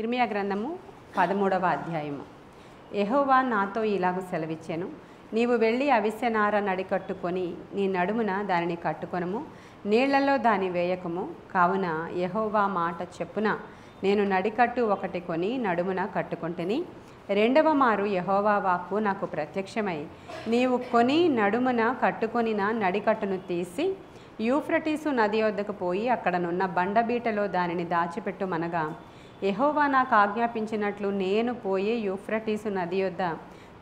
ఇర్మియా గ్రంథము 13వ అధ్యాయము. యెహోవా నాతో ఇలాగ సెలవిచ్చెను, నీవు వెళ్ళి అవిసె నార నడికట్టుకొని నీ నడుమున దానిని కట్టుకొనుము, నీళ్లలో దాని వేయకము. కావున యెహోవా మాట చెప్పున నేను నడికట్టు ఒకటి కొని నడుమున కట్టుకొంటిని. రెండవ మారు యెహోవా వాక్కు నాకు ప్రత్యక్షమై, నీవు కొని నడుమున కట్టుకొనిన నడికట్టును తీసి యూఫ్రటీసు నది వద్దకు పోయి అక్కడనున్న బండబీటలో దానిని దాచిపెట్టుమనగా, యెహోవా నాకు ఆజ్ఞాపించినట్లు నేను పోయి యూఫ్రటీసు నది వద్ద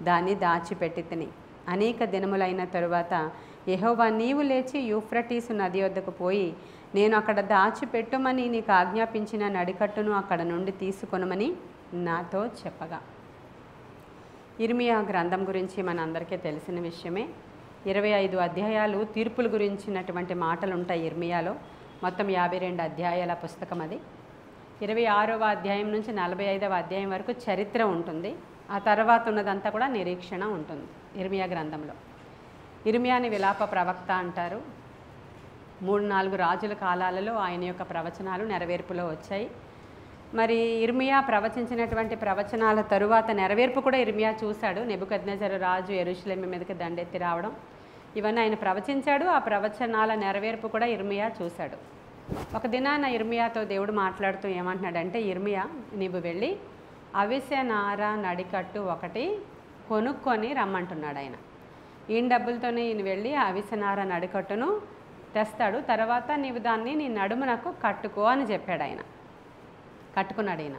దాన్ని దాచిపెట్టితిని. అనేక దినములైన తరువాత యెహోవా, నీవు లేచి యూఫ్రటీసు నది వద్దకు పోయి నేను అక్కడ దాచిపెట్టుమని నీకు ఆజ్ఞాపించిన నడికట్టును అక్కడ నుండి తీసుకొనమని నాతో చెప్పగా. ఇర్మియా గ్రంథం గురించి మనందరికీ తెలిసిన విషయమే. 25 అధ్యాయాలు తీర్పుల గురించినటువంటి మాటలు ఉంటాయి ఇర్మియాలో. మొత్తం 52 అధ్యాయాల పుస్తకం అది. 26వ అధ్యాయం నుంచి 45వ అధ్యాయం వరకు చరిత్ర ఉంటుంది. ఆ తర్వాత ఉన్నదంతా కూడా నిరీక్షణ ఉంటుంది ఇర్మియా గ్రంథంలో. ఇర్మియాని విలాప ప్రవక్త అంటారు. 3-4 రాజుల కాలాలలో ఆయన యొక్క ప్రవచనాలు నెరవేర్పులో వచ్చాయి. మరి ఇర్మియా ప్రవచించినటువంటి ప్రవచనాల తరువాత నెరవేర్పు కూడా ఇర్మియా చూశాడు. నెబుకద్నెజరు రాజు యెరూషలేము మీదకి దండెత్తి రావడం, ఇవన్నీ ఆయన ప్రవచించాడు. ఆ ప్రవచనాల నెరవేర్పు కూడా ఇర్మియా చూశాడు. ఒక దినాన ఇర్మియాతో దేవుడు మాట్లాడుతూ ఏమంటున్నాడంటే, ఇర్మియా, నీవు వెళ్ళి అవిసె నార నడికట్టు ఒకటి కొనుక్కొని రమ్మంటున్నాడు ఆయన. ఈయన డబ్బులతోనే ఈయన వెళ్ళి అవిసె నార నడికట్టును తెస్తాడు. తర్వాత నీవు దాన్ని నీ నడుమునకు కట్టుకో అని చెప్పాడు ఆయన. కట్టుకున్నాడు ఈయన.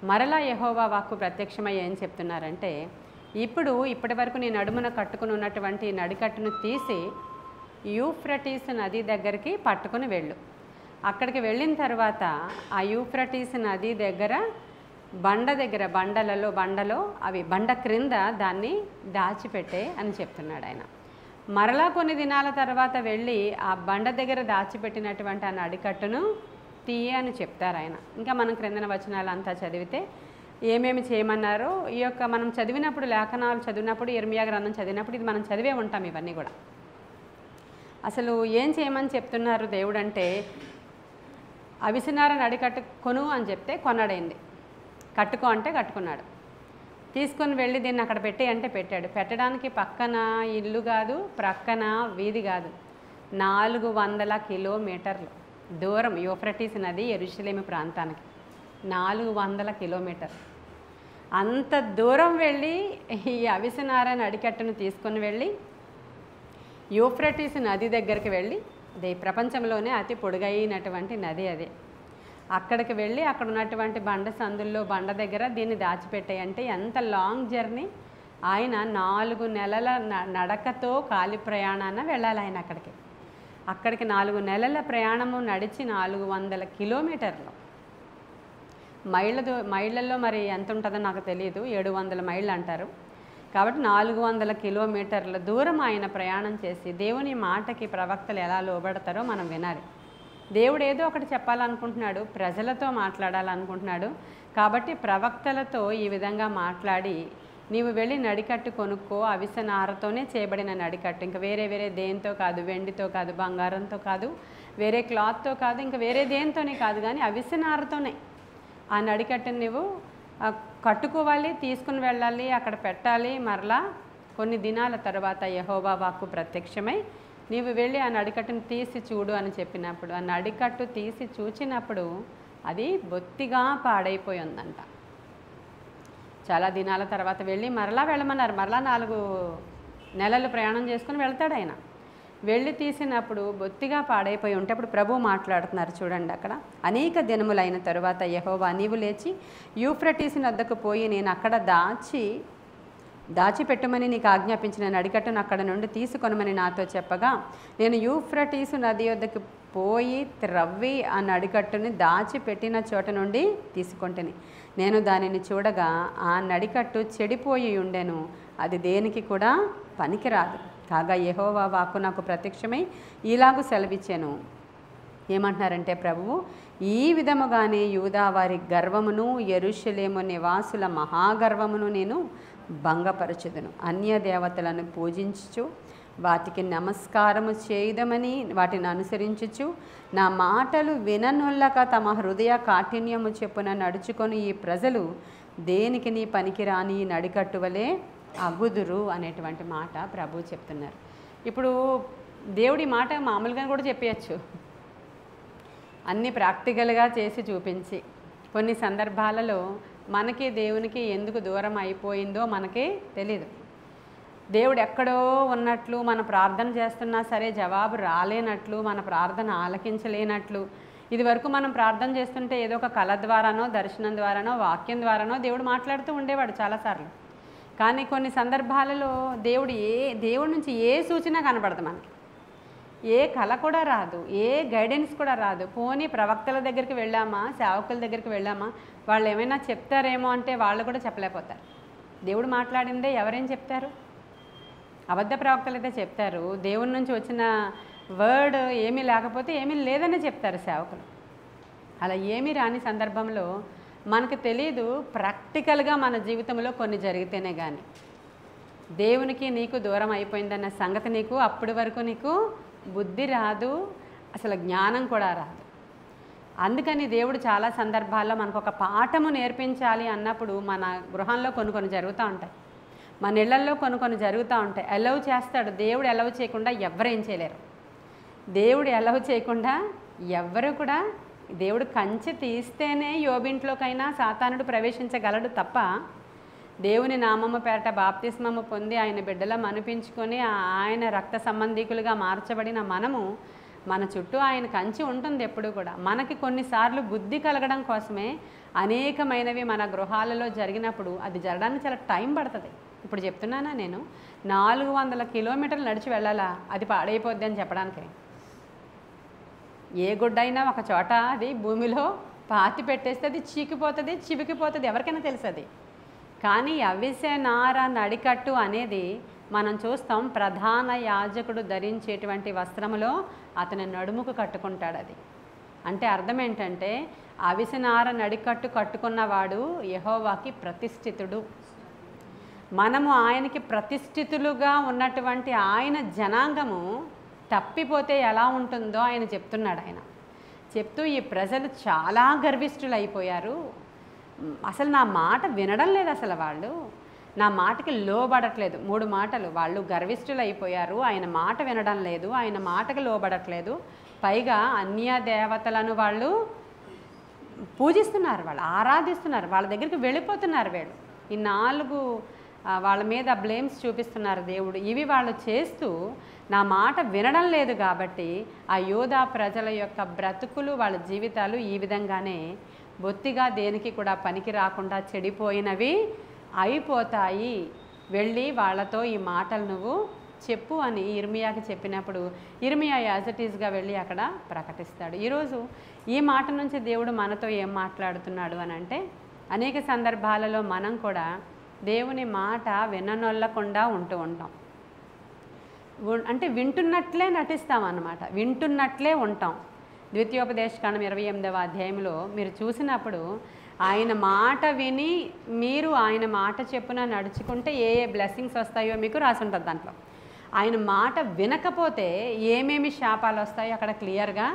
మరలా యెహోవా వాక్కు ప్రత్యక్షమై ఏం చెప్తున్నారంటే, ఇప్పటి వరకు నీ నడుమున కట్టుకుని ఉన్నటువంటి నడికట్టును తీసి యూఫ్రటీస్ నది దగ్గరికి పట్టుకుని వెళ్ళు. అక్కడికి వెళ్ళిన తర్వాత ఆ యూఫ్రటీస్ నది దగ్గర బండలో అవి బండ క్రింద దాన్ని దాచిపెట్టే అని చెప్తున్నాడు ఆయన. మరలా కొన్ని దినాల తర్వాత వెళ్ళి ఆ బండ దగ్గర దాచిపెట్టినటువంటి ఆ నడికట్టును తీయ అని చెప్తారు ఆయన. ఇంకా మనం క్రిందన వచనాలు అంతా చదివితే ఏమేమి చేయమన్నారో ఈ యొక్క మనం చదివినప్పుడు, లేఖనాలు చదివినప్పుడు, ఇర్మియా గ్రంథం చదివినప్పుడు ఇది మనం చదివే ఉంటాం ఇవన్నీ కూడా. అసలు ఏం చేయమని చెప్తున్నారు దేవుడు అంటే, అవిసె నార నడికట్టు కొను అని చెప్తే కొన్నాడైంది. కట్టుకో అంటే కట్టుకున్నాడు. తీసుకొని వెళ్ళి దీన్ని అక్కడ పెట్టి అంటే పెట్టాడు. పెట్టడానికి పక్కన ఇల్లు కాదు, ప్రక్కన వీధి కాదు, 400 కిలోమీటర్లు దూరం యూఫ్రటీస్ నది యెరూషలేము ప్రాంతానికి. 400 కిలోమీటర్. అంత దూరం వెళ్ళి ఈ అవిసె నార నడికట్టును తీసుకొని వెళ్ళి యూఫ్రటీస్ నది దగ్గరికి వెళ్ళి, అదే ప్రపంచంలోనే అతి పొడుగైనటువంటి నది అదే. అక్కడికి వెళ్ళి అక్కడ ఉన్నటువంటి బండ సందుల్లో బండ దగ్గర దీన్ని దాచిపెట్టాయంటే ఎంత లాంగ్ జర్నీ. ఆయన 4 నెలల నడకతో కాలి ప్రయాణాన వెళ్ళాలి ఆయన అక్కడికి 4 నెలల ప్రయాణము నడిచి 400 కిలోమీటర్లు. మైళ్ళల్లో మరి ఎంత ఉంటుందో నాకు తెలియదు, 700 మైళ్ళు అంటారు. కాబట్టి 400 కిలోమీటర్ల దూరం ఆయన ప్రయాణం చేసి దేవుని మాటకి ప్రవక్తలు ఎలా లోబడతారో మనం వినాలి. దేవుడు ఏదో ఒకటి చెప్పాలనుకుంటున్నాడు, ప్రజలతో మాట్లాడాలనుకుంటున్నాడు. కాబట్టి ప్రవక్తలతో ఈ విధంగా మాట్లాడి, నీవు వెళ్ళి నడికట్టు కొనుక్కో, అవిసె నారతోనే చేయబడిన నడికట్టు, ఇంకా వేరే దేంతో కాదు, వెండితో కాదు, బంగారంతో కాదు, వేరే క్లాత్తో కాదు, ఇంకా వేరే దేంతోనే కాదు, కానీ అవిసె నారతోనే ఆ నడికట్టుని నువ్వు కట్టుకోవాలి, తీసుకుని వెళ్ళాలి, అక్కడ పెట్టాలి. మరలా కొన్ని దినాల తర్వాత యెహోవా వాక్కు ప్రత్యక్షమై, నీవు వెళ్ళి ఆ నడికట్టును తీసి చూడు అని చెప్పినప్పుడు, ఆ నడికట్టు తీసి చూచినప్పుడు అది బొత్తిగా పాడైపోయి ఉందంట. చాలా దినాల తర్వాత వెళ్ళి మరలా వెళ్ళమన్నారు. మరలా 4 నెలలు ప్రయాణం చేసుకుని వెళ్తాడు ఆయన. వెళ్ళి తీసినప్పుడు బొత్తిగా పాడైపోయి ఉంటే అప్పుడు ప్రభు మాట్లాడుతున్నారు చూడండి అక్కడ. అనేక దినములైన తరువాత యెహోవా, నీవు లేచి యూఫ్రటీస్ నద్దకు పోయి నేను అక్కడ దాచిపెట్టమని నీకు ఆజ్ఞాపించిన నడికట్టును అక్కడ నుండి తీసుకొనమని నాతో చెప్పగా, నేను యూఫ్రటీసు నది వద్దకు పోయి త్రవ్వి ఆ నడికట్టుని దాచిపెట్టిన చోట నుండి తీసుకొంటిని. నేను దానిని చూడగా ఆ నడికట్టు చెడిపోయి ఉండెను, అది దేనికి కూడా పనికిరాదు. కాగా యెహోవా వాక్కు నాకు ప్రత్యక్షమై ఇలాగూ సెలవిచ్చాను. ఏమంటున్నారంటే ప్రభువు, ఈ విధముగానే యూదా వారి గర్వమును యెరూషలేము నివాసుల మహాగర్వమును నేను భంగపరచుదును. అన్య దేవతలను పూజించుచు వాటికి నమస్కారము చేయదమని వాటిని అనుసరించుచు నా మాటలు విననొల్లక తమ హృదయ కాఠిన్యము చెప్పున నడుచుకొని ఈ ప్రజలు దేనికి నీ పనికిరాని నడికట్టువలే అగుదురు అనేటువంటి మాట ప్రభు చెప్తున్నారు. ఇప్పుడు దేవుడి మాట మామూలుగా కూడా చెప్పేయచ్చు, అన్నీ ప్రాక్టికల్గా చేసి చూపించి. కొన్ని సందర్భాలలో మనకి దేవునికి ఎందుకు దూరం అయిపోయిందో మనకి తెలీదు. దేవుడు ఎక్కడో ఉన్నట్లు, మన ప్రార్థన చేస్తున్నా సరే జవాబు రాలేనట్లు, మన ప్రార్థన ఆలకించలేనట్లు. ఇదివరకు మనం ప్రార్థన చేస్తుంటే ఏదో ఒక కళ ద్వారానో, దర్శనం ద్వారానో, వాక్యం ద్వారానో దేవుడు మాట్లాడుతూ ఉండేవాడు చాలాసార్లు. కానీ కొన్ని సందర్భాలలో దేవుడి నుంచి ఏ సూచన కనపడదు మనకి, ఏ కళ కూడా రాదు, ఏ గైడెన్స్ కూడా రాదు. పోనీ ప్రవక్తల దగ్గరికి వెళ్ళామా, సేవకుల దగ్గరికి వెళ్ళామా, వాళ్ళు ఏమైనా చెప్తారేమో అంటే వాళ్ళు కూడా చెప్పలేకపోతారు. దేవుడు మాట్లాడిందే ఎవరేం చెప్తారు? అబద్ధ ప్రవక్తలు అయితే చెప్తారు. దేవుడి నుంచి వచ్చిన వర్డ్ ఏమీ లేకపోతే ఏమీ లేదని చెప్తారు సేవకులు. అలా ఏమీ రాని సందర్భంలో మనకు తెలీదు. ప్రాక్టికల్గా మన జీవితంలో కొన్ని జరిగితేనే కానీ దేవునికి నీకు దూరం అయిపోయిందన్న సంగతి నీకు అప్పటి వరకు నీకు బుద్ధి రాదు, అసలు జ్ఞానం కూడా రాదు. అందుకని దేవుడు చాలా సందర్భాల్లో మనకు ఒక పాఠము నేర్పించాలి అన్నప్పుడు మన గృహంలో కొన్ని జరుగుతూ ఉంటాయి, మన ఇళ్లల్లో కొన్ని జరుగుతూ ఉంటాయి. అలౌ చేస్తాడు దేవుడు. అలౌ చేయకుండా ఎవరేం చేయలేరు. దేవుడు అలౌ చేయకుండా ఎవ్వరు కూడా, దేవుడు కంచె తీస్తేనే యోబింట్లోకైనా సాతానుడు ప్రవేశించగలడు తప్ప, దేవుని నామము పేరట బాప్తిస్మము పొంది ఆయన బిడ్డలా అనిపించుకొని ఆయన రక్త సంబంధీకులుగా మార్చబడిన మనము, మన చుట్టూ ఆయన కంచి ఉంటుంది ఎప్పుడు కూడా. మనకి కొన్నిసార్లు బుద్ధి కలగడం కోసమే అనేకమైనవి మన గృహాలలో జరిగినప్పుడు అది జరగడానికి చాలా టైం పడుతుంది. ఇప్పుడు చెప్తున్నానా నేను 400 కిలోమీటర్లు నడిచి వెళ్ళాలా అది పాడైపోద్ది అని చెప్పడానికి? ఏ గుడ్డైనా ఒక చోట అది భూమిలో పాతి పెట్టేస్తే అది చీకిపోతుంది, చివికిపోతుంది, ఎవరికైనా తెలుసు. కానీ అవిసె నార నడికట్టు అనేది మనం చూస్తాం. ప్రధాన యాజకుడు ధరించేటువంటి వస్త్రములో అతని నడుముకు కట్టుకుంటాడు. అది అంటే అర్థం ఏంటంటే అవిసె నార నడికట్టు కట్టుకున్నవాడు యెహోవాకి ప్రతిష్ఠితుడు. మనము ఆయనకి ప్రతిష్ఠితులుగా ఉన్నటువంటి ఆయన జనాంగము తప్పిపోతే ఎలా ఉంటుందో ఆయన చెప్తున్నాడు. ఆయన చెప్తూ ఈ ప్రజలు చాలా గర్విష్ఠులు అయిపోయారు, అసలు నా మాట వినడం లేదు, అసలు వాళ్ళు నా మాటకి లోబడట్లేదు. 3 మాటలు. వాళ్ళు గర్విష్ఠులు అయిపోయారు, ఆయన మాట వినడం లేదు, ఆయన మాటకి లోబడట్లేదు, పైగా అన్య దేవతలను వాళ్ళు పూజిస్తున్నారు, వాళ్ళు ఆరాధిస్తున్నారు, వాళ్ళ దగ్గరికి వెళ్ళిపోతున్నారు. వీళ్ళు ఈ 4 వాళ్ళ మీద బ్లేమ్స్ చూపిస్తున్నారు దేవుడు. ఇవి వాళ్ళు చేస్తూ నా మాట వినడం లేదు కాబట్టి ఆ యూదా ప్రజల యొక్క బ్రతుకులు, వాళ్ళ జీవితాలు ఈ విధంగానే బొత్తిగా దేనికి కూడా పనికి రాకుండా చెడిపోయినవి అయిపోతాయి. వెళ్ళి వాళ్ళతో ఈ మాటలు నువ్వు చెప్పు అని ఇర్మియాకి చెప్పినప్పుడు ఇర్మియా యాజ్ ఇట్ ఈస్గా వెళ్ళి అక్కడ ప్రకటిస్తాడు. ఈరోజు ఈ మాట నుంచి దేవుడు మనతో ఏం మాట్లాడుతున్నాడు అని అంటే, అనేక సందర్భాలలో మనం కూడా దేవుని మాట విననొల్లకుండా ఉంటూ ఉంటాం. అంటే వింటున్నట్లే నటిస్తాం అన్నమాట, వింటున్నట్లే ఉంటాం. ద్వితీయోపదేశకాండం 28వ అధ్యాయంలో మీరు చూసినప్పుడు ఆయన మాట విని మీరు ఆయన మాట చెప్పున నడుచుకుంటే ఏ బ్లెస్సింగ్స్ వస్తాయో మీకు రాసి ఉంటుంది దాంట్లో. ఆయన మాట వినకపోతే ఏమేమి శాపాలు వస్తాయో అక్కడ క్లియర్గా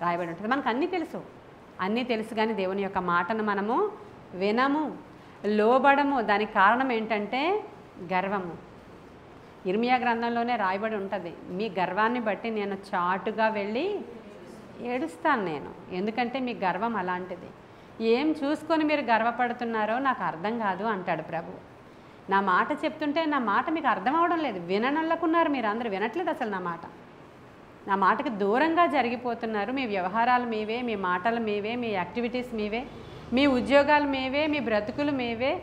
రాయబడి ఉంటుంది. మనకు అన్నీ తెలుసు కానీ దేవుని యొక్క మాటను మనము వినము, లోబడము. దానికి కారణం ఏంటంటే గర్వము. ఇర్మియా గ్రంథంలోనే రాయబడి ఉంటుంది, మీ గర్వాన్ని బట్టి నేను చాటుగా వెళ్ళి ఏడుస్తాను నేను, ఎందుకంటే మీ గర్వం అలాంటిది. ఏం చూసుకొని మీరు గర్వపడుతున్నారో నాకు అర్థం కాదు అంటాడు ప్రభు. నా మాట చెప్తుంటే నా మాట మీకు అర్థం అవడం లేదు, విననల్లకున్నారు, మీరు అందరూ వినట్లేదు అసలు నా మాటకి దూరంగా జరిగిపోతున్నారు. మీ వ్యవహారాలు మీవే, మీ మాటలు మీవే, మీ యాక్టివిటీస్ మీవే, మీ ఉద్యోగాలు మీవే, మీ బ్రతుకులు మీవే,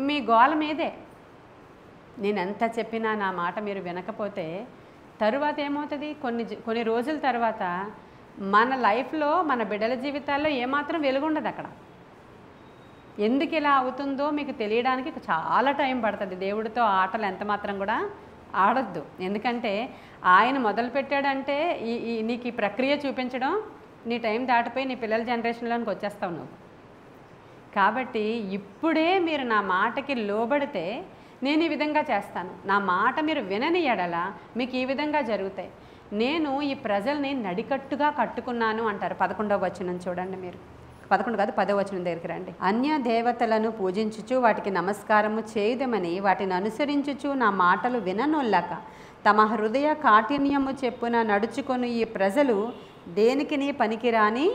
మీ గోల మీదే. నేను ఎంత చెప్పినా నా మాట మీరు వినకపోతే తరువాత ఏమవుతుంది? కొన్ని రోజుల తర్వాత మన లైఫ్లో, మన బిడ్డల జీవితాల్లో ఏమాత్రం వెలుగుండదు అక్కడ. ఎందుకు ఇలా అవుతుందో మీకు తెలియడానికి చాలా టైం పడుతుంది. దేవుడితో ఆటలు ఎంత మాత్రం కూడా ఆడొద్దు. ఎందుకంటే ఆయన మొదలుపెట్టాడంటే నీకు ఈ ప్రక్రియ చూపించడం, నీ టైం దాటిపోయి నీ పిల్లల జనరేషన్లోనికి వచ్చేస్తావు నువ్వు. కాబట్టి ఇప్పుడే మీరు నా మాటకి లోబడితే నేను ఈ విధంగా చేస్తాను, నా మాట మీరు వినని ఎడల మీకు ఈ విధంగా జరుగుతాయి, నేను ఈ ప్రజల్ని నడికట్టుగా కట్టుకున్నాను అంటారు. 11వ వచనం చూడండి మీరు, 11 కాదు 10వ వచనం దగ్గరికి రండి. అన్య దేవతలను పూజించుచు వాటికి నమస్కారము చేయుదమని వాటిని అనుసరించుచు నా మాటలు విననొల్లక తమ హృదయ కాఠిన్యము చెప్పున నడుచుకొని ఈ ప్రజలు దేనికిని పనికిరాని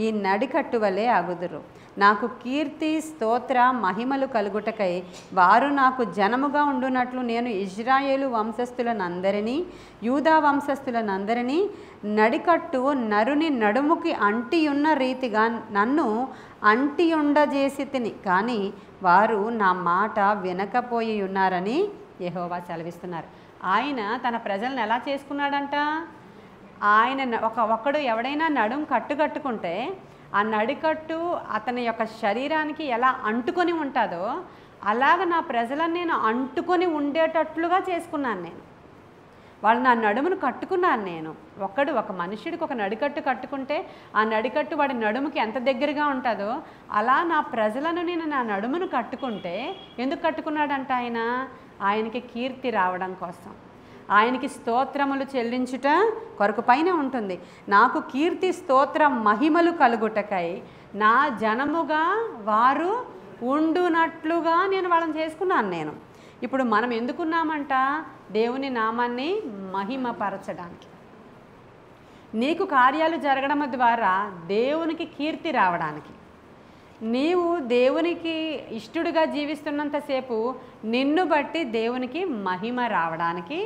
ఈ నడికట్టు వలె అగుదురు. నాకు కీర్తి స్తోత్ర మహిమలు కలుగుటకై వారు నాకు జనముగా ఉండునట్లు నేను ఇజ్రాయేలు వంశస్థులనందరినీ యూదా వంశస్థులనందరినీ నడికట్టు నరుని నడుముకి అంటియున్న రీతిగా నన్ను అంటియుండజేసి తిని, కానీ వారు నా మాట వినకపోయి ఉన్నారని యెహోవా సెలవిస్తున్నారు. ఆయన తన ప్రజలను ఎలా చేసుకున్నాడంట? ఆయన ఒక్కడు ఎవడైనా నడుం కట్టుకుంటే ఆ నడికట్టు అతని యొక్క శరీరానికి ఎలా అంటుకొని ఉంటుందో అలాగ నా ప్రజలను నేను అంటుకొని ఉండేటట్లుగా చేసుకున్నాను. నేను వాళ్ళు నా నడుమును కట్టుకున్నాను. నేను ఒక మనుషుడికి ఒక నడికట్టు కట్టుకుంటే ఆ నడికట్టు వాడి నడుముకి ఎంత దగ్గరగా ఉంటుందో అలా నా ప్రజలను నేను నా నడుమును కట్టుకుంటే, ఎందుకు కట్టుకున్నాడంట? ఆయనకి కీర్తి రావడం కోసం, ఆయనకి స్తోత్రములు చెల్లించుట కొరకు పైన ఉంటుంది. నాకు కీర్తి స్తోత్ర మహిమలు కలుగుటకై నా జనముగా వారు ఉండునట్లుగా నేను వాళ్ళని చేసుకున్నాను. నేను ఇప్పుడు మనం ఎందుకున్నామంట? దేవుని నామాన్ని మహిమపరచడానికి. నీకు కార్యాలు జరగడం ద్వారా దేవునికి కీర్తి రావడానికి, నీవు దేవునికి ఇష్టడుగా జీవిస్తున్నంతసేపు నిన్ను బట్టి దేవునికి మహిమ రావడానికి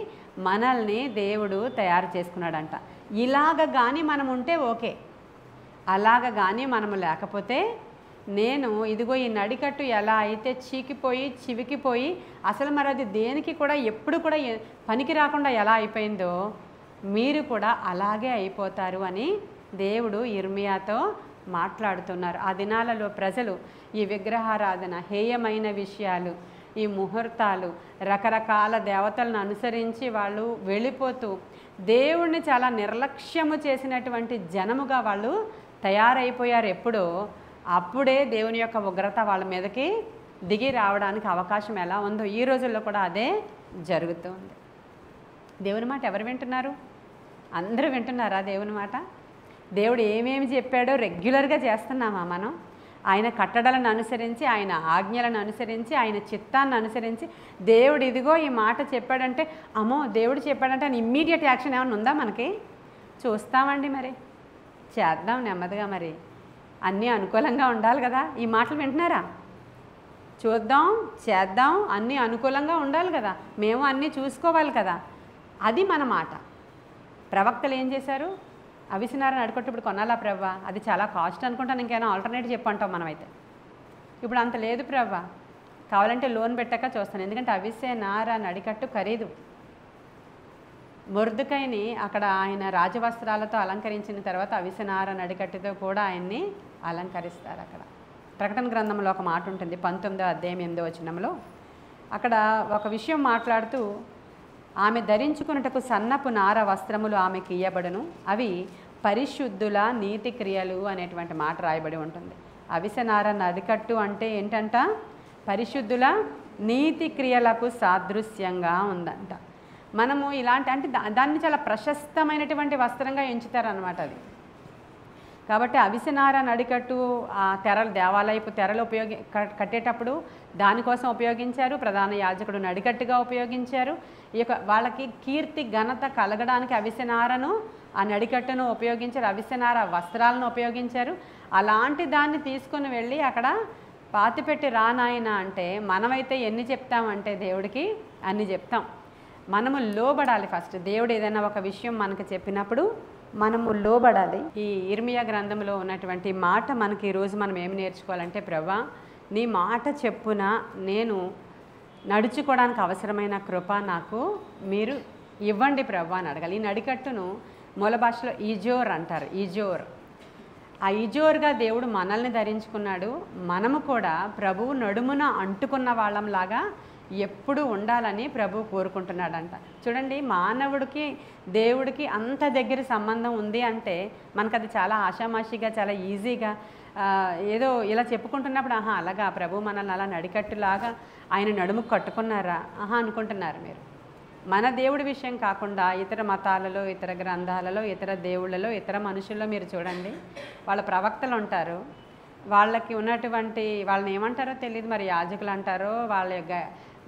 మనల్ని దేవుడు తయారు చేసుకున్నాడంట. ఇలాగ కానీ మనం ఉంటే ఓకే, అలాగ కానీ మనము లేకపోతే, నేను ఇదిగో ఈ నడికట్టు ఎలా అయితే చీకిపోయి చివికిపోయి అసలు మరి అది దేనికి కూడా ఎప్పుడు కూడా పనికి రాకుండా ఎలా అయిపోయిందో మీరు కూడా అలాగే అయిపోతారు అని దేవుడు ఇర్మియాతో మాట్లాడుతున్నారు. ఆ దినాలలో ప్రజలు ఈ విగ్రహారాధన, హేయమైన విషయాలు, ఈ ముహూర్తాలు, రకరకాల దేవతలను అనుసరించి వాళ్ళు వెళ్ళిపోతూ దేవుణ్ణి చాలా నిర్లక్ష్యము చేసినటువంటి జనముగా వాళ్ళు తయారైపోయారు. ఎప్పుడో అప్పుడే దేవుని యొక్క ఉగ్రత వాళ్ళ మీదకి దిగి రావడానికి అవకాశం ఎలా ఉందో ఈ రోజుల్లో కూడా అదే జరుగుతుంది. దేవుని మాట ఎవరు వింటున్నారు? అందరూ వింటున్నారా దేవుని మాట? దేవుడు ఏమేమి చెప్పాడో రెగ్యులర్గా చేస్తున్నామా మనం? ఆయన కట్టడలను అనుసరించి, ఆయన ఆజ్ఞలను అనుసరించి, ఆయన చిత్తాన్ని అనుసరించి, దేవుడు ఇదిగో ఈ మాట చెప్పాడంటే అమ్మో దేవుడు చెప్పాడంటే అని ఇమ్మీడియట్ యాక్షన్ ఏమైనా ఉందా మనకి? చూస్తామండి, మరి చేద్దాం నెమ్మదిగా. మరి అన్నీ అనుకూలంగా ఉండాలి కదా. ఈ మాటలు వింటున్నారా? చూద్దాం, చేద్దాం, అన్నీ అనుకూలంగా ఉండాలి కదా. మేము అన్నీ చూసుకోవాలి కదా. అది మన మాట. ప్రవక్తలు ఏం చేశారు? అవిసెనార నడుకట్టు ఇప్పుడు కొనాలా ప్రవ్వా, అది చాలా కాస్ట్ అనుకుంటాను, ఇంకేమైనా ఆల్టర్నేటివ్ చెప్పంటాం మనమైతే. ఇప్పుడు అంత లేదు ప్రవ్వా, కావాలంటే లోన్ పెట్టాక చూస్తాను, ఎందుకంటే అవిసెనార నడికట్టు ఖరీదు. మొర్దుకైని అక్కడ ఆయన రాజవస్త్రాలతో అలంకరించిన తర్వాత అవిసెనార నడికట్టుతో కూడా ఆయన్ని అలంకరిస్తారు. అక్కడ ప్రకటన గ్రంథంలో ఒక మాట ఉంటుంది, 19వ అధ్యాయం 8వ వచనంలో. అక్కడ ఒక విషయం మాట్లాడుతూ, ఆమె ధరించుకున్నటకు సన్నపు నార వస్త్రములు ఆమెకి ఇయ్యబడును, అవి పరిశుద్ధుల నీతి క్రియలు అనేటువంటి మాట రాయబడి ఉంటుంది. అవిసెనార నడికట్టు అంటే ఏంటంట? పరిశుద్ధుల నీతి క్రియలకు సాదృశ్యంగా ఉందంట. మనము ఇలాంటి అంటే దాన్ని చాలా ప్రశస్తమైనటువంటి వస్త్రంగా ఎంచుతారనమాట అది. కాబట్టి అవిసెనార నడికట్టు ఆ తెరలు, దేవాలయపు తెరలు కట్టేటప్పుడు దానికోసం ఉపయోగించారు. ప్రధాన యాజకుడు నడికట్టుగా ఉపయోగించారు. ఈ యొక్క వాళ్ళకి కీర్తి ఘనత కలగడానికి అవిసెనారను, ఆ నడికట్టును ఉపయోగించారు. అవిసెనార వస్త్రాలను ఉపయోగించారు. అలాంటి దాన్ని తీసుకుని వెళ్ళి అక్కడ పాతిపెట్టి రానాయన అంటే మనమైతే ఎన్ని చెప్తామంటే దేవుడికి అన్ని చెప్తాం. మనము లోబడాలి. ఫస్ట్ దేవుడు ఏదైనా ఒక విషయం మనకు చెప్పినప్పుడు మనము లోబడాలి. ఈ ఇర్మియా గ్రంథంలో ఉన్నటువంటి మాట మనకి ఈరోజు మనం ఏమి నేర్చుకోవాలంటే, ప్రభువా నీ మాట చెప్పున నేను నడుచుకోవడానికి అవసరమైన కృప నాకు మీరు ఇవ్వండి ప్రభువా అని అడగాలి. ఈ నడికట్టును మూల భాషలో ఈజోర్ అంటారు. ఈజోర్, ఆ ఈజోర్గా దేవుడు మనల్ని ధరించుకున్నాడు. మనము కూడా ప్రభువు నడుమున అంటుకున్న వాళ్ళంలాగా ఎప్పుడు ఉండాలని ప్రభు కోరుకుంటున్నాడంట. చూడండి, మానవుడికి దేవుడికి అంత దగ్గర సంబంధం ఉంది అంటే మనకు అది చాలా ఆషామాషిగా, చాలా ఈజీగా ఏదో ఇలా చెప్పుకుంటున్నప్పుడు ఆహా అలాగా ప్రభు మనల్ని అలా నడికట్టులాగా ఆయన నడుము కట్టుకున్నారా ఆహా అనుకుంటున్నారు మీరు. మన దేవుడి విషయం కాకుండా ఇతర మతాలలో, ఇతర గ్రంథాలలో, ఇతర దేవుళ్ళలో, ఇతర మనుషుల్లో మీరు చూడండి, వాళ్ళ ప్రవక్తలు ఉంటారు. వాళ్ళకి ఉన్నటువంటి వాళ్ళని ఏమంటారో తెలియదు, మరి యాజకులు అంటారో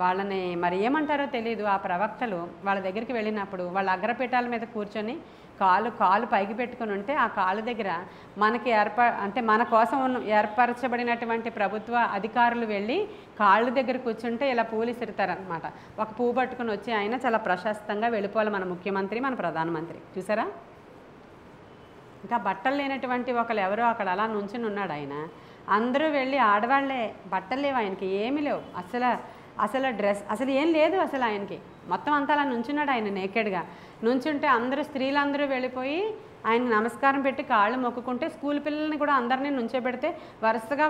వాళ్ళని మరి ఏమంటారో తెలియదు. ఆ ప్రవక్తలు వాళ్ళ దగ్గరికి వెళ్ళినప్పుడు వాళ్ళ అగ్రపీఠాల మీద కూర్చొని కాలు పైకి పెట్టుకుని ఉంటే ఆ కాలు దగ్గర మనకి అంటే మన కోసం ఏర్పరచబడినటువంటి ప్రభుత్వ అధికారులు వెళ్ళి కాళ్ళ దగ్గర కూర్చుంటే ఇలా పూలు ఇసురుతారనమాట. ఒక పువ్వు పట్టుకుని వచ్చి ఆయన చాలా ప్రశస్తంగా వెళ్ళిపోవాలి మన ముఖ్యమంత్రి, మన ప్రధానమంత్రి. చూసారా? ఇంకా బట్టలు లేనటువంటి ఒకళ్ళు ఎవరో అక్కడ అలా నుంచుని ఉన్నాడు ఆయన. అందరూ వెళ్ళి ఆడవాళ్లే, బట్టలు లేవు ఆయనకి, ఏమీ లేవు, అసలు డ్రెస్ అసలు ఏం లేదు అసలు ఆయనకి. మొత్తం అంతా అలా నుంచున్నాడు ఆయన నేకెడ్గా. నుంచుంటే అందరూ స్త్రీలందరూ వెళ్ళిపోయి ఆయనకి నమస్కారం పెట్టి కాళ్ళు మొక్కుకుంటే, స్కూల్ పిల్లల్ని కూడా అందరినీ నుంచోబెడితే వరుసగా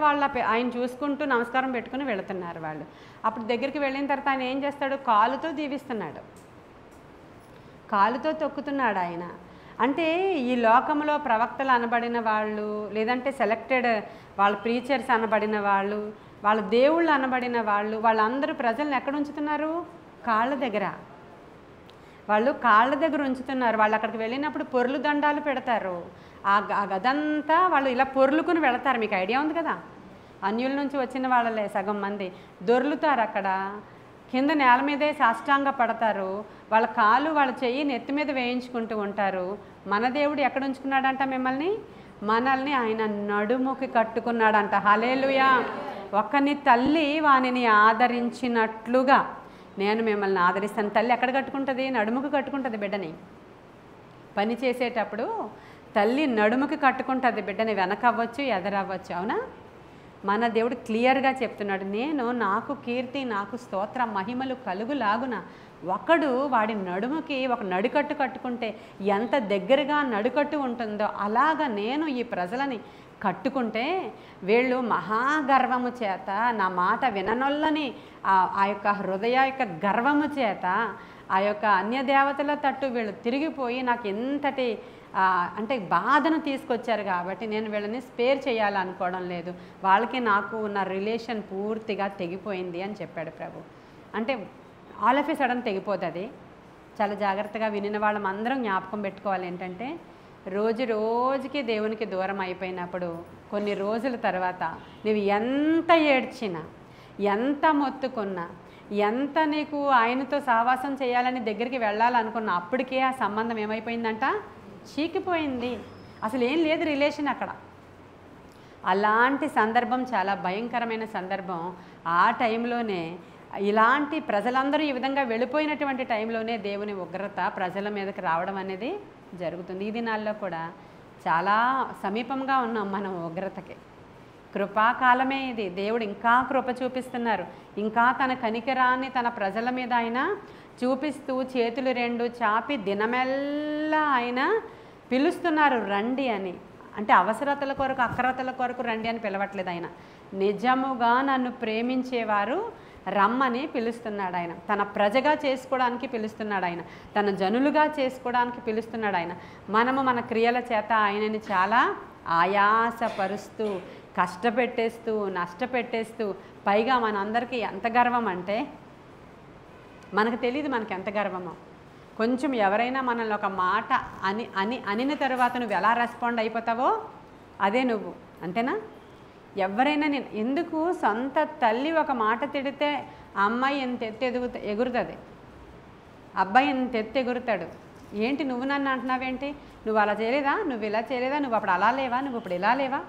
ఆయన చూసుకుంటూ నమస్కారం పెట్టుకుని వెళుతున్నారు వాళ్ళు. అప్పుడు దగ్గరికి వెళ్ళిన తర్వాత ఆయన ఏం చేస్తాడు? కాలుతో దీవిస్తున్నాడు, కాలుతో తొక్కుతున్నాడు ఆయన. అంటే ఈ లోకంలో ప్రవక్తలు అనబడిన వాళ్ళు, లేదంటే సెలెక్టెడ్ వాళ్ళ ప్రీచర్స్ అనబడిన వాళ్ళు, వాళ్ళ దేవుళ్ళు అనబడిన వాళ్ళు, వాళ్ళందరూ ప్రజల్ని ఎక్కడ ఉంచుతున్నారు? కాళ్ళ దగ్గర. వాళ్ళు కాళ్ళ దగ్గర ఉంచుతున్నారు. వాళ్ళు అక్కడికి వెళ్ళినప్పుడు పొర్లు దండాలు పెడతారు. ఆ గదంతా వాళ్ళు ఇలా పొర్లుకుని వెళతారు. మీకు ఐడియా ఉంది కదా, అన్యుల నుంచి వచ్చిన వాళ్ళలే సగం మంది దొర్లుతారు అక్కడ. కింద నేల మీదే సాష్టాంగ పడతారు. వాళ్ళ కాలు వాళ్ళ చెయ్యి నెత్తి మీద వేయించుకుంటూ ఉంటారు. మన దేవుడు ఎక్కడ ఉంచుకున్నాడంట మనల్ని ఆయన నడుముకి కట్టుకున్నాడంట. హల్లెలూయా. ఒకని తల్లి వానిని ఆదరించినట్లుగా నేను మిమ్మల్ని ఆదరిస్తాను. తల్లి ఎక్కడ కట్టుకుంటుంది? నడుముకి కట్టుకుంటుంది బిడ్డని. పని చేసేటప్పుడు తల్లి నడుముకి కట్టుకుంటుంది బిడ్డని, వెనకవ్వచ్చు ఎదరవ్వచ్చు. అవునా? మన దేవుడు క్లియర్గా చెప్తున్నాడు, నాకు కీర్తి, నాకు స్తోత్ర మహిమలు కలుగులాగున ఒకడు వాడి నడుముకి ఒక నడుకట్టు కట్టుకుంటే ఎంత దగ్గరగా నడుకట్టు ఉంటుందో అలాగా నేను ఈ ప్రజలని కట్టుకుంటే వీళ్ళు మహాగర్వము చేత నా మాట విననొల్లని ఆ యొక్క హృదయ యొక్క గర్వము చేత ఆ యొక్క అన్యదేవతల తట్టు వీళ్ళు తిరిగిపోయి నాకు ఎంతటి అంటే బాధను తీసుకొచ్చారు. కాబట్టి నేను వీళ్ళని స్పేర్ చేయాలనుకోవడం లేదు, వాళ్ళకి నాకు ఉన్న రిలేషన్ పూర్తిగా తెగిపోయింది అని చెప్పాడు ప్రభు. అంటే ఆల్ ఆఫ్ ఏ సడన్ తెగిపోతుంది. చాలా జాగ్రత్తగా వినిన వాళ్ళం అందరం జ్ఞాపకం పెట్టుకోవాలి ఏంటంటే, రోజు రోజుకి దేవునికి దూరం అయిపోయినప్పుడు కొన్ని రోజుల తర్వాత నువ్వు ఎంత ఏడ్చినా, ఎంత మొత్తుకున్నా, ఎంత నీకు ఆయనతో సహవాసం చేయాలని దగ్గరికి వెళ్ళాలనుకున్నా, అప్పటికే ఆ సంబంధం ఏమైపోయిందంట? చీకిపోయింది. అసలు ఏం లేదు రిలేషన్ అక్కడ. అలాంటి సందర్భం, చాలా భయంకరమైన సందర్భం. ఆ టైంలోనే ఇలాంటి ప్రజలందరూ ఈ విధంగా వెళ్ళిపోయినటువంటి టైంలోనే దేవుని ఉగ్రత ప్రజల మీదకి రావడం అనేది జరుగుతుంది. ఈ దినాల్లో కూడా చాలా సమీపంగా ఉన్నాం మనం ఉగ్రతకి. కృపాకాలమే ఇది. దేవుడు ఇంకా కృప చూపిస్తున్నారు. ఇంకా తన కనికరాన్ని తన ప్రజల మీద ఆయన చూపిస్తూ చేతులు రెండు చాపి దినమెల్లా ఆయన పిలుస్తున్నారు రండి అని. అంటే అవసరతల కొరకు, అక్రతల కొరకు రండి అని పిలవట్లేదు ఆయన. నిజముగా నన్ను ప్రేమించేవారు రమ్మని పిలుస్తున్నాడు ఆయన. తన ప్రజగా చేసుకోవడానికి పిలుస్తున్నాడు ఆయన. తన జనులుగా చేసుకోవడానికి పిలుస్తున్నాడు ఆయన. మనము మన క్రియల చేత ఆయనని చాలా ఆయాసపరుస్తూ, కష్టపెట్టేస్తూ, నష్టపెట్టేస్తూ, పైగా మనందరికీ ఎంత గర్వం అంటే మనకు తెలియదు మనకి ఎంత గర్వమో. కొంచెం ఎవరైనా మనల్ని ఒక మాట అనిన తర్వాత నువ్వు ఎలా రెస్పాండ్ అయిపోతావో అదే నువ్వు, అంతేనా? ఎవరైనా నేను ఎందుకు సొంత తల్లి ఒక మాట తిడితే అమ్మాయి ఎంత ఎగురుతుంది, అబ్బాయి ఎంత ఎగురుతాడు. ఏంటి నువ్వు నన్ను అంటున్నావేంటి? నువ్వు అలా చేయలేదా, నువ్వు ఇలా చేయలేదా, నువ్వు అప్పుడు అలా లేవా, నువ్వు ఇప్పుడు ఇలా లేవా?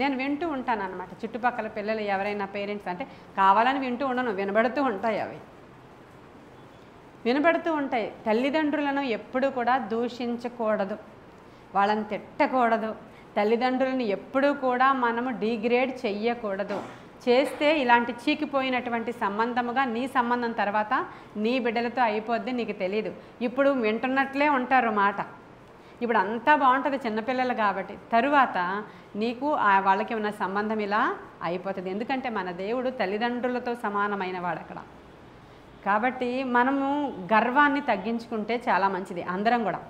నేను వింటూ ఉంటాను అన్నమాట. చుట్టుపక్కల పిల్లలు ఎవరైనా పేరెంట్స్ అంటే కావాలని వింటూ ఉండను, వినబడుతూ ఉంటాయి, అవి వినబడుతూ ఉంటాయి. తల్లిదండ్రులను ఎప్పుడూ కూడా దూషించకూడదు, వాళ్ళని తిట్టకూడదు. తల్లిదండ్రులను ఎప్పుడూ కూడా మనము డిగ్రేడ్ చెయ్యకూడదు. చేస్తే ఇలాంటి చీకిపోయినటువంటి సంబంధముగా నీ సంబంధం తర్వాత నీ బిడ్డలతో అయిపోద్ది, నీకు తెలీదు. ఇప్పుడు వింటున్నట్లే ఉంటారు మాట, ఇప్పుడు అంతా బాగుంటుంది చిన్నపిల్లలు కాబట్టి, తరువాత నీకు వాళ్ళకి ఉన్న సంబంధం ఇలా అయిపోతుంది. ఎందుకంటే మన దేవుడు తల్లిదండ్రులతో సమానమైన వాడు అక్కడ. కాబట్టి మనము గర్వాన్ని తగ్గించుకుంటే చాలా మంచిది. అందరం కూడా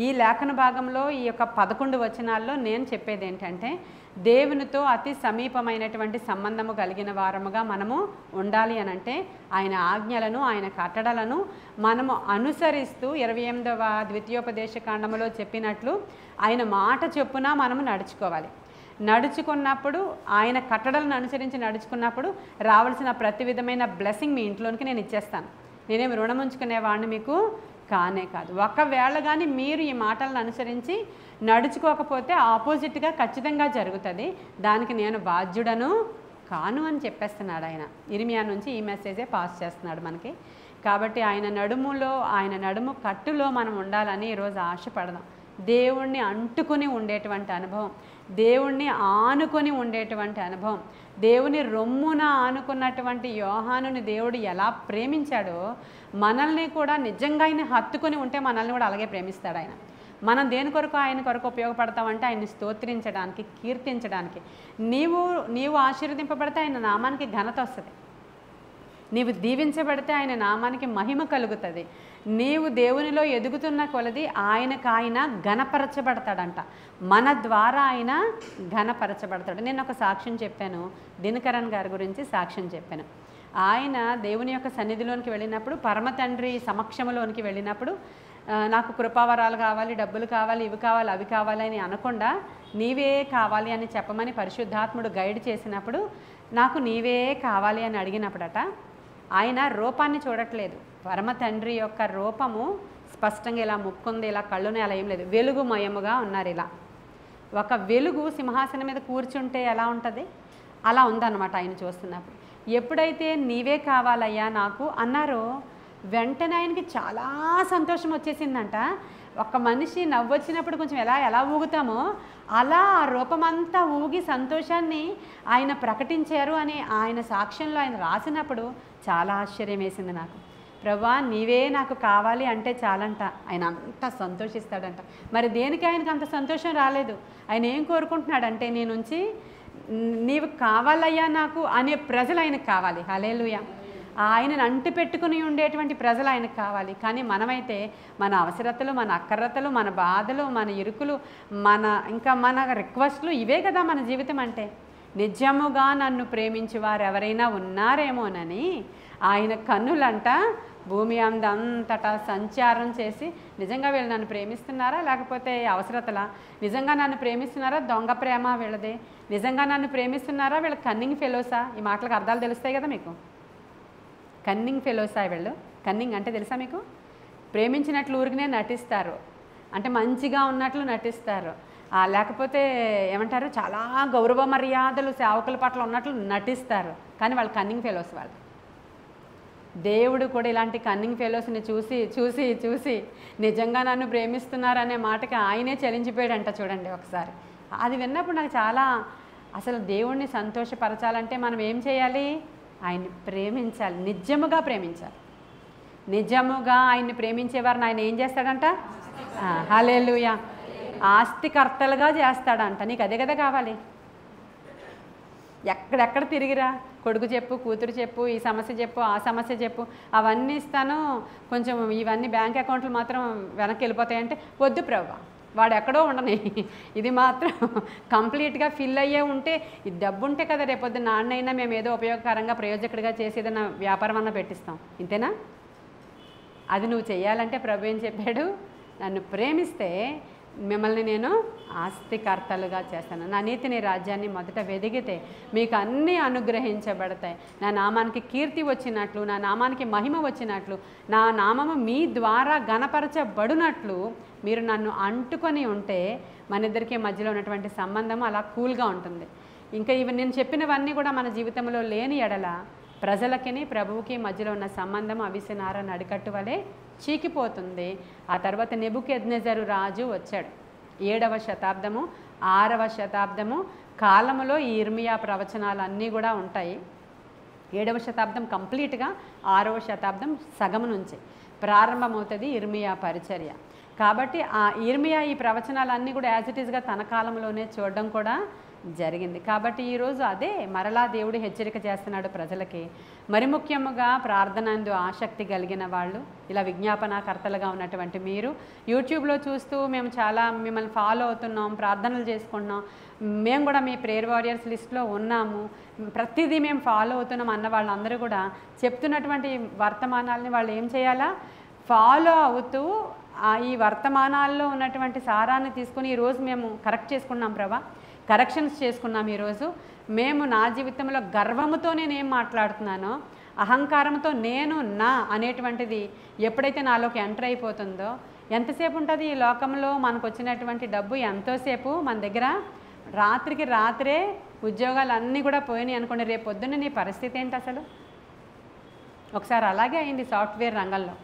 ఈ లేఖన భాగంలో ఈ యొక్క 11 వచనాల్లో నేను చెప్పేది ఏంటంటే, దేవునితో అతి సమీపమైనటువంటి సంబంధము కలిగిన వారముగా మనము ఉండాలి అనంటే ఆయన ఆజ్ఞలను, ఆయన కట్టడలను మనము అనుసరిస్తూ 28వ ద్వితీయోపదేశ కాండములో చెప్పినట్లు ఆయన మాట చొప్పున మనము నడుచుకోవాలి. నడుచుకున్నప్పుడు ఆయన కట్టడలను అనుసరించి నడుచుకున్నప్పుడు రావాల్సిన ప్రతి విధమైన బ్లెస్సింగ్ మీ ఇంట్లోనికి నేను ఇచ్చేస్తాను. నేనేమి రుణం ఉంచుకునేవాడిని మీకు కానే కాదు. ఒకవేళ కానీ మీరు ఈ మాటలను అనుసరించి నడుచుకోకపోతే ఆపోజిట్గా ఖచ్చితంగా జరుగుతుంది. దానికి నేను బాధ్యుడను కాను అని చెప్పేస్తున్నాడు ఆయన. ఇర్మియా నుంచి ఈ మెసేజే పాస్ చేస్తున్నాడు మనకి. కాబట్టి ఆయన నడుములో, ఆయన నడుము కట్టులో మనం ఉండాలని ఈరోజు ఆశపడదాం. దేవుణ్ణి అంటుకొని ఉండేటువంటి అనుభవం, దేవుణ్ణి ఆనుకొని ఉండేటువంటి అనుభవం, దేవుని రొమ్మున ఆనుకున్నటువంటి యోహానుని దేవుడు ఎలా ప్రేమించాడో మనల్ని కూడా నిజంగా ఆయన హత్తుకొని ఉంటే మనల్ని కూడా అలాగే ప్రేమిస్తాడు ఆయన. మనం దేని కొరకు ఆయన కొరకు ఉపయోగపడతామంటే ఆయన్ని స్తోత్రించడానికి, కీర్తించడానికి. నీవు ఆశీర్వదింపబడితే ఆయన నామానికి ఘనత వస్తుంది. నీవు దీవించబడితే ఆయన నామానికి మహిమ కలుగుతుంది. నీవు దేవునిలో ఎదుగుతున్న కొలది ఆయన ఘనపరచబడతాడంట. మన ద్వారా ఆయన ఘనపరచబడతాడు. నేను ఒక సాక్ష్యం చెప్పాను, దినకరన్ గారి గురించి సాక్ష్యం చెప్పాను. ఆయన దేవుని యొక్క సన్నిధిలోనికి వెళ్ళినప్పుడు, పరమ తండ్రి సమక్షంలోనికి వెళ్ళినప్పుడు నాకు కృపావరాలు కావాలి, డబ్బులు కావాలి, ఇవి కావాలి, అవి కావాలి అని అనకుండా నీవే కావాలి అని చెప్పమని పరిశుద్ధాత్ముడు గైడ్ చేసినప్పుడు నాకు నీవే కావాలి అని అడిగినప్పుడట ఆయన రూపాన్ని చూడట్లేదు. పరమ తండ్రి యొక్క రూపము స్పష్టంగా ఇలా ముక్కుంది, ఇలా కళ్ళునే, అలా ఏం లేదు, వెలుగుమయముగా ఉన్నారు. ఇలా ఒక వెలుగు సింహాసనం మీద కూర్చుంటే ఎలా ఉంటుంది అలా ఉందన్నమాట ఆయన చూస్తున్నప్పుడు. ఎప్పుడైతే నీవే కావాలయ్యా నాకు అన్నారో వెంటనే ఆయనకి చాలా సంతోషం వచ్చేసిందంట. ఒక మనిషి నవ్వొచ్చినప్పుడు కొంచెం ఎలా ఊగుతామో అలా ఆ రూపమంతా ఊగి సంతోషాన్ని ఆయన ప్రకటించారు అని ఆయన సాక్ష్యంలో ఆయన రాసినప్పుడు చాలా ఆశ్చర్యం వేసింది నాకు. ప్రభా నీవే నాకు కావాలి అంటే చాలంట, ఆయన అంత సంతోషిస్తాడంట. మరి దేనికి ఆయనకు అంత సంతోషం రాలేదు? ఆయన ఏం కోరుకుంటున్నాడంటే నీ నుంచి నీవు కావాలయ్యా నాకు అనే ప్రజలు ఆయనకు కావాలి. హల్లెలూయా. ఆయనను అంటి పెట్టుకుని ఉండేటువంటి ప్రజలు ఆయనకు కావాలి. కానీ మనమైతే మన అవసరతలు, మన అక్కరతలు, మన బాధలు, మన ఇరుకులు, మన రిక్వెస్ట్లు ఇవే కదా మన జీవితం అంటే. నిజముగా నన్ను ప్రేమించి వారు ఎవరైనా ఉన్నారేమోనని ఆయన కన్నులంట భూమి అంతటా సంచారం చేసి నిజంగా వీళ్ళు నన్ను ప్రేమిస్తున్నారా లేకపోతే అవసరతలా, నిజంగా నన్ను ప్రేమిస్తున్నారా దొంగ ప్రేమ వీళ్ళదే, నిజంగా నన్ను ప్రేమిస్తున్నారా వీళ్ళ కన్నింగ్ ఫెలోసా? ఈ మాటలకు అర్థాలు తెలుస్తాయి కదా మీకు. కన్నింగ్ ఫెలోసా వీళ్ళు? కన్నింగ్ అంటే తెలుసా మీకు? ప్రేమించినట్లు ఊరికినే నటిస్తారు, అంటే మంచిగా ఉన్నట్లు నటిస్తారు, లేకపోతే ఏమంటారు చాలా గౌరవ మర్యాదలు సేవకుల పట్ల ఉన్నట్లు నటిస్తారు. కానీ వాళ్ళు కన్నింగ్ ఫెలోస్. వాళ్ళు దేవుడు కూడా ఇలాంటి కన్నింగ్ ఫెలోస్ని చూసి చూసి చూసి నిజంగా నన్ను ప్రేమిస్తున్నారనే మాటకి ఆయనే చలించిపోయాడంట. చూడండి ఒకసారి. అది విన్నప్పుడు నాకు చాలా, అసలు దేవుణ్ణి సంతోషపరచాలంటే మనం ఏం చేయాలి? ఆయన్ని ప్రేమించాలి, నిజముగా ప్రేమించాలి. నిజముగా ఆయన్ని ప్రేమించేవారిని ఆయన ఏం చేస్తాడంట? హల్లెలూయా. ఆస్తికర్తలుగా చేస్తాడంట. నీకు అదే కదా కావాలి. ఎక్కడెక్కడ తిరిగిరా, కొడుకు చెప్పు, కూతురు చెప్పు, ఈ సమస్య చెప్పు, ఆ సమస్య చెప్పు, అవన్నీ ఇస్తాను, కొంచెం ఇవన్నీ బ్యాంక్ అకౌంట్లు మాత్రం వెనక్కి వెళ్ళిపోతాయంటే వద్దు ప్రభువా, వాడు ఎక్కడో ఉండని, ఇది మాత్రం కంప్లీట్గా ఫిల్ అయ్యే ఉంటే, ఇది డబ్బు ఉంటే కదా రేపొద్దు నాన్నైనా మేము ఏదో ఉపయోగకరంగా ప్రయోజకుడిగా చేసి ఏదైనా వ్యాపారం అన్నా పెట్టిస్తాం. ఇంతేనా? అది నువ్వు చెయ్యాలంటే ప్రభు ఏం చెప్పాడు? నన్ను ప్రేమిస్తే మిమ్మల్ని నేను ఆస్తికర్తలుగా చేస్తాను. నా నీతిని రాజ్యాన్ని మొదట వెదిగితే మీకు అన్నీ అనుగ్రహించబడతాయి. నా నామానికి కీర్తి వచ్చినట్లు, నా నామానికి మహిమ వచ్చినట్లు, నా నామము మీ ద్వారా ఘనపరచబడినట్లు మీరు నన్ను అంటుకొని ఉంటే మన ఇద్దరికి మధ్యలో ఉన్నటువంటి సంబంధం అలా కూల్గా ఉంటుంది. ఇంకా ఇవి నేను చెప్పినవన్నీ కూడా మన జీవితంలో లేని ఎడల ప్రజలకి ప్రభువుకి మధ్యలో ఉన్న సంబంధం అవిసెనార నడికట్టు వలె చీకిపోతుంది. ఆ తర్వాత నెబుకద్నెజరు రాజు వచ్చాడు. 7వ శతాబ్దము 6వ శతాబ్దము కాలములో ఈ ఇర్మియా ప్రవచనాలు అన్నీ కూడా ఉంటాయి. 7వ శతాబ్దం కంప్లీట్గా 6వ శతాబ్దం సగము నుంచి ప్రారంభమవుతుంది ఇర్మియా పరిచర్య. కాబట్టి ఆ ఇర్మియా ఈ ప్రవచనాలన్నీ కూడా యాజ్ ఇట్ ఈస్గా తన కాలంలోనే చూడడం కూడా జరిగింది. కాబట్టి ఈరోజు అదే మరలా దేవుడు హెచ్చరిక చేస్తున్నాడు ప్రజలకి. మరి ముఖ్యముగా ప్రార్థనందు ఆసక్తి కలిగిన వాళ్ళు, ఇలా విజ్ఞాపనకర్తలుగా ఉన్నటువంటి మీరు యూట్యూబ్లో చూస్తూ మేము చాలా మిమ్మల్ని ఫాలో అవుతున్నాం, ప్రార్థనలు చేసుకుంటున్నాం, మేము కూడా మీ ప్రేయర్ వారియర్స్ లిస్ట్లో ఉన్నాము, ప్రతిదీ మేము ఫాలో అవుతున్నాం అన్న వాళ్ళందరూ కూడా చెప్తున్నటువంటి వర్తమానాలని వాళ్ళు ఏం చేయాలా? ఫాలో అవుతూ ఈ వర్తమానాల్లో ఉన్నటువంటి సారాన్ని తీసుకుని ఈరోజు మేము కరెక్ట్ చేసుకున్నాం ప్రభా, కరెక్షన్స్ చేసుకున్నాం. ఈరోజు మేము నా జీవితంలో గర్వముతో నేనేం మాట్లాడుతున్నానో, అహంకారంతో నేను నా అనేటువంటిది ఎప్పుడైతే నాలోకి ఎంటర్ అయిపోతుందో, ఎంతసేపు ఉంటుంది ఈ లోకంలో మనకు వచ్చినటువంటి డబ్బు? ఎంతోసేపు మన దగ్గర రాత్రికి రాత్రే ఉద్యోగాలు అన్నీ కూడా పోయినాయి అనుకోండి, రేపు పొద్దున్న నీ పరిస్థితి ఏంటి అసలు? ఒకసారి అలాగే అయింది సాఫ్ట్వేర్ రంగంలో.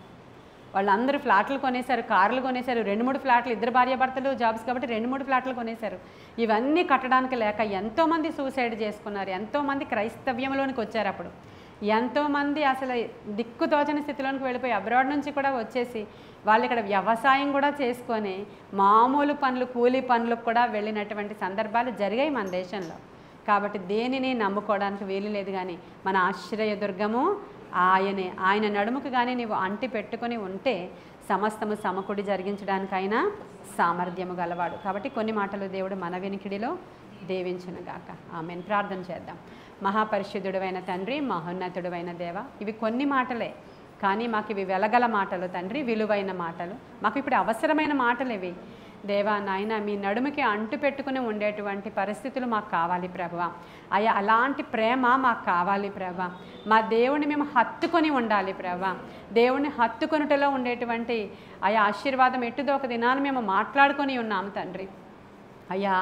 వాళ్ళందరూ ఫ్లాట్లు కొనేశారు, కార్లు కొనేశారు, 2-3 ఫ్లాట్లు, ఇద్దరు భార్యాభర్తలు జాబ్స్ కాబట్టి 2-3 ఫ్లాట్లు కొనేశారు. ఇవన్నీ కట్టడానికి లేక ఎంతోమంది సూసైడ్ చేసుకున్నారు, ఎంతోమంది క్రైస్తవ్యంలోనికి వచ్చారు. అప్పుడు ఎంతోమంది అసలు దిక్కుతోచని స్థితిలోనికి వెళ్ళిపోయి అబ్రాడ్ నుంచి కూడా వచ్చేసి వాళ్ళు ఇక్కడ వ్యవసాయం కూడా చేసుకొని మామూలు పనులు, కూలీ పనులకు కూడా వెళ్ళినటువంటి సందర్భాలు జరిగాయి మన దేశంలో. కాబట్టి దేనిని నమ్ముకోవడానికి వీలు లేదు. కానీ మన ఆశ్రయదుర్గము ఆయనే. ఆయన నడుముకు కానీ నీవు అంటి పెట్టుకొని ఉంటే సమస్తము సమకూడి జరిగించడానికైనా సామర్థ్యము గలవాడు. కాబట్టి కొన్ని మాటలు దేవుడు మన వినికిడిలో దీవించునుగాక. ఆమేన్. ప్రార్థన చేద్దాం. మహాపరిశుద్ధుడైన తండ్రి, మహోన్నతుడైన దేవ, ఇవి కొన్ని మాటలే కానీ మాకు ఇవి వెలగల మాటలు తండ్రి, విలువైన మాటలు, మాకు ఇప్పుడు అవసరమైన మాటలు ఇవి దేవా. నాయన మీ నడుముకి అంటు పెట్టుకుని ఉండేటువంటి పరిస్థితులు మాకు కావాలి ప్రభువా. అయ్యా అలాంటి ప్రేమ మాకు కావాలి ప్రభువా. మా దేవుని మేము హత్తుకొని ఉండాలి ప్రభువా. దేవుని హత్తుకొనుటలో ఉండేటువంటి అయ్యా ఆశీర్వాదం ఎట్టుదో ఒక దినాన్ని మేము మాట్లాడుకొని ఉన్నాము తండ్రి. అయ్యా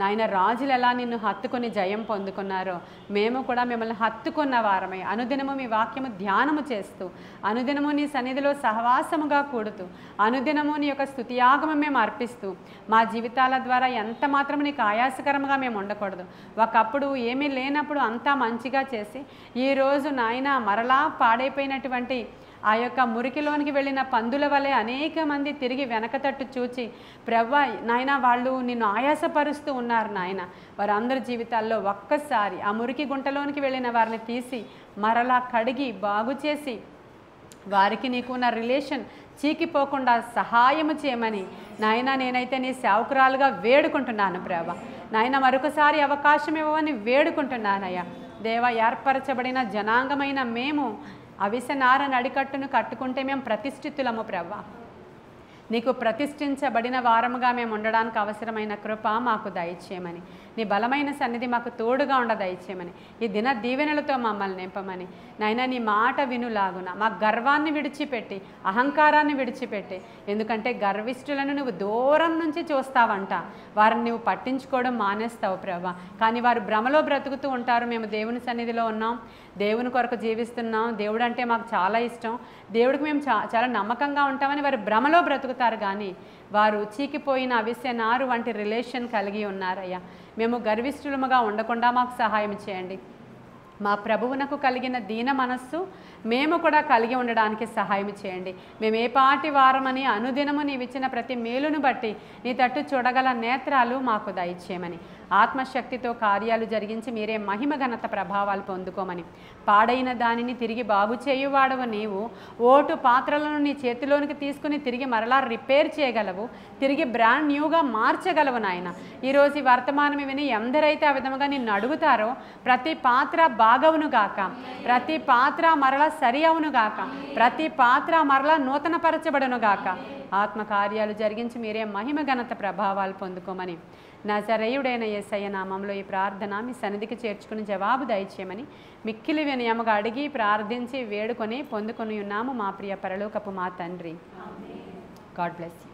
నాయన రాజులు ఎలా నిన్ను హత్తుకొని జయం పొందుకున్నారో మేము కూడా మిమ్మల్ని హత్తుకున్న వారమై అనుదినము మీ వాక్యము ధ్యానము చేస్తూ, అనుదినము నీ సన్నిధిలో సహవాసముగా కూడుతూ, అనుదినము నీ యొక్క స్తుతియాగము మేము అర్పిస్తూ, మా జీవితాల ద్వారా ఎంత మాత్రం నీకు ఆయాసకరంగా మేము ఉండకూడదు. ఒకప్పుడు ఏమీ లేనప్పుడు అంతా మంచిగా చేసి ఈరోజు నాయన మరలా పాడైపోయినటువంటి ఆ యొక్క మురికిలోనికి వెళ్ళిన పందుల వలె అనేక మంది తిరిగి వెనకతట్టు చూచి ప్రభువా నాయన వాళ్ళు నిన్ను ఆయాసపరుస్తూ ఉన్నారు నాయన. వారందరి జీవితాల్లో ఒక్కసారి ఆ మురికి గుంటలోనికి వెళ్ళిన వారిని తీసి మరలా కడిగి బాగు చేసి వారికి నీకున్న రిలేషన్ చీకిపోకుండా సహాయము చేయమని నాయన నేనైతే నీ సేవకురాలుగా వేడుకుంటున్నాను ప్రభా. నాయన మరొకసారి అవకాశం ఇవ్వమని వేడుకుంటున్నానయ్యా దేవా. ఏర్పరచబడిన జనాంగమైన మేము అవిసెనార నడికట్టును కట్టుకుంటే మేము ప్రతిష్ఠితులము ప్రభా. నీకు ప్రతిష్ఠించబడిన వారముగా మేము ఉండడానికి అవసరమైన కృప మాకు దయచేయమని, నీ బలమైన సన్నిధి మాకు తోడుగా ఉండ దయచేయమని, ఈ దిన దీవెనలతో మమ్మల్ని నింపమని నాయన నీ మాట వినులాగున మా గర్వాన్ని విడిచిపెట్టి, అహంకారాన్ని విడిచిపెట్టి, ఎందుకంటే గర్విష్ఠులను నువ్వు దూరం నుంచి చూస్తావంట, వారిని నువ్వు పట్టించుకోవడం మానేస్తావు ప్రభా. కానీ వారు భ్రమలో బ్రతుకుతూ ఉంటారు. మేము దేవుని సన్నిధిలో ఉన్నాం, దేవుని కొరకు జీవిస్తున్నాం, దేవుడు అంటే మాకు చాలా ఇష్టం, దేవుడికి మేము చాలా నమ్మకంగా ఉంటామని వారు భ్రమలో బ్రతుకుతారు. కానీ వారు చీకిపోయిన అవిసెనారు వంటి రిలేషన్ కలిగి ఉన్నారయ్యా. మేము గర్విష్ఠులముగా ఉండకుండా మాకు సహాయం చేయండి. మా ప్రభువునకు కలిగిన దీన మనస్సు మేము కూడా కలిగి ఉండడానికి సహాయం చేయండి. మేము ఏ పాటి వారమని అనుదినము నీవిచ్చిన ప్రతి మేలును బట్టి నీ తట్టు చూడగల నేత్రాలు మాకు దయచేయమని, ఆత్మశక్తితో కార్యాలు జరిగించి మీరే మహిమ ఘనత ప్రభావాలు పొందుకోమని, పాడైన దానిని తిరిగి బాగు చేయువాడవు నీవు, ఓటు పాత్రలను నీ చేతిలోనికి తీసుకుని తిరిగి మరలా రిపేర్ చేయగలవు, తిరిగి బ్రాండ్ న్యూగా మార్చగలవు నాయన. ఈరోజు ఈ వర్తమానం విని ఎందరైతే ఆ విధముగా నిన్ను అడుగుతారో ప్రతి పాత్ర బాగవును గాక, ప్రతి పాత్ర మరలా సరి అవును గాక, ప్రతి పాత్ర మరలా నూతనపరచబడును గాక. ఆత్మకార్యాలు జరిగించి మీరే మహిమ ఘనత ప్రభావాలు పొందుకోమని నజరేయుడైన యేసయ్య నామంలో ఈ ప్రార్థన మీ సన్నిధికి చేర్చుకుని జవాబు దయచేయమని మిక్కిలి వినయముగా అడిగి ప్రార్థించి వేడుకొని పొందుకొని ఉన్నాము మా ప్రియ పరలోకపు మా తండ్రి. God bless you.